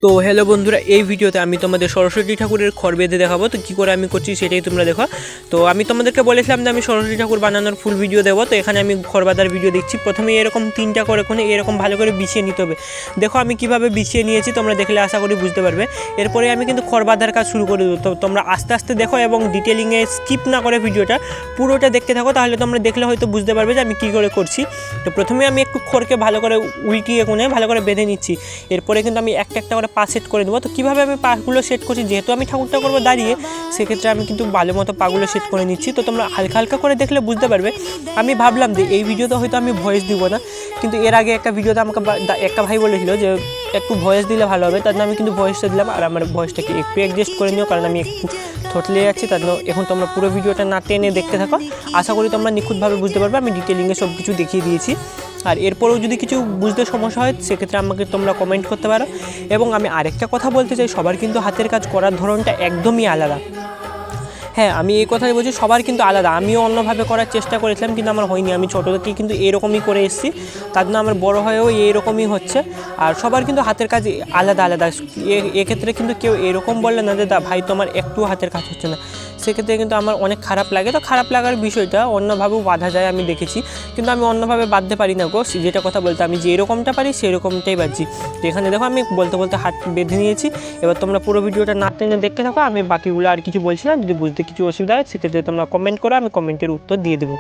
তো হ্যালো বন্ধুরা, এই ভিডিওতে আমি তোমাদের সরস্বতী ঠাকুরের খড় বেঁধে দেখাবো। তো কী করে আমি করছি সেটাই তোমরা দেখো। তো আমি তোমাদেরকে বলেছিলাম যে আমি সরস্বতী ঠাকুর বানানোর ফুল ভিডিও দেবো। তো এখানে আমি খড় বাঁধার ভিডিও দেখছি। প্রথমে এরকম 3টা করে কোণে এরকম ভালো করে বিছিয়ে নিতে হবে। দেখো আমি কীভাবে বিছিয়ে নিয়েছি, তোমরা দেখলে আশা করি বুঝতে পারবে। এরপরে আমি কিন্তু খড় বাঁধার কাজ শুরু করে দেবো। তো তোমরা আস্তে আস্তে দেখো এবং ডিটেলিংয়ে স্কিপ না করে ভিডিওটা পুরোটা দেখতে থাকো, তাহলে তোমরা দেখলে হয়তো বুঝতে পারবে যে আমি কী করে করছি। তো প্রথমে আমি একটু খড়কে ভালো করে উল্টিয়ে কোণে ভালো করে বেঁধে নিচ্ছি। এরপরে কিন্তু আমি একটা একটা করে পা সেট করে দেবো। তো কীভাবে আমি পাগুলো সেট করছি, যেহেতু আমি ঠাকুরটা করবো দাঁড়িয়ে, সেক্ষেত্রে আমি কিন্তু ভালো মতো পাগুলো সেট করে নিচ্ছি। তো তোমরা হালকা হালকা করে দেখলে বুঝতে পারবে। আমি ভাবলাম যে এই ভিডিওতে হয়তো আমি ভয়েস দিব না, কিন্তু এর আগে একটা ভিডিওতে আমাকে একটা ভাই বলেছিল যে একটু ভয়েস দিলে ভালো হবে, তার জন্য আমি কিন্তু ভয়েসটা দিলাম। আর আমার ভয়েসটাকে একটু অ্যাডজাস্ট করে নিও, কারণ আমি একটু থতলে যাচ্ছি। তার জন্য এখন তোমরা পুরো ভিডিওটা না টেনে দেখতে থাকো, আশা করি তোমরা নিখুঁতভাবে বুঝতে পারবে। আমি ডিটেলিংয়ে সব কিছু দেখিয়ে দিয়েছি। আর এরপরেও যদি কিছু বুঝতে সমস্যা হয় সেক্ষেত্রে আমাকে তোমরা কমেন্ট করতে পারো। এবং আমি আরেকটা কথা বলতে চাই, সবার কিন্তু হাতের কাজ করার ধরনটা একদমই আলাদা। হ্যাঁ, আমি এই কথাই বলছি, সবার কিন্তু আলাদা। আমিও অন্যভাবে করার চেষ্টা করেছিলাম, কিন্তু আমার হয়নি। আমি ছোটো থেকেই কিন্তু এরকমই করে এসেছি, তার জন্য আমার বড়ো হয়েও এইরকমই হচ্ছে। আর সবার কিন্তু হাতের কাজ আলাদা আলাদা। এক্ষেত্রে কিন্তু কেউ এরকম বললে না যে ভাই তোমার একটু হাতের কাজ হচ্ছে না, সেক্ষেত্রে কিন্তু আমার অনেক খারাপ লাগে। তো খারাপ লাগার বিষয়টা অন্যভাবেও বাঁধা যায়, আমি দেখেছি। কিন্তু আমি অন্যভাবে বাঁধতে পারি না গো, যেটা কথা বলতে আমি যে এরকমটা পারি সেরকমটাই বাঁধছি। তো এখানে দেখো আমি বলতে বলতে হাত বেঁধে নিয়েছি। এবার তোমরা পুরো ভিডিওটা না টেনে দেখতে থাকো। আমি বাকিগুলো আর কিছু বলছি না, যদি বুঝতে কিছু অসুবিধা হয় সেক্ষেত্রে তোমরা কমেন্ট করো, আমি কমেন্টের উত্তর দিয়ে দেবো।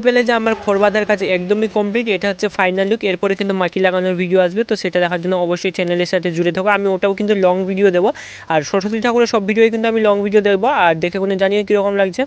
পেলে যে আমার খড় বাঁধার কাজ একদমই কমপ্লিট। এটা হচ্ছে ফাইনাল লুক। এরপরে কিন্তু মাটি লাগানোর ভিডিও আসবে, তো সেটা দেখার জন্য অবশ্যই চ্যানেলের সাথে জুড়ে থাকো। আমি ওটাও কিন্তু লং ভিডিও দেবো, আর সরস্বতী ঠাকুরের সব ভিডিওই কিন্তু আমি লং ভিডিও দেবো। আর দেখে কোনো জানিয়ে কীরকম লাগছে।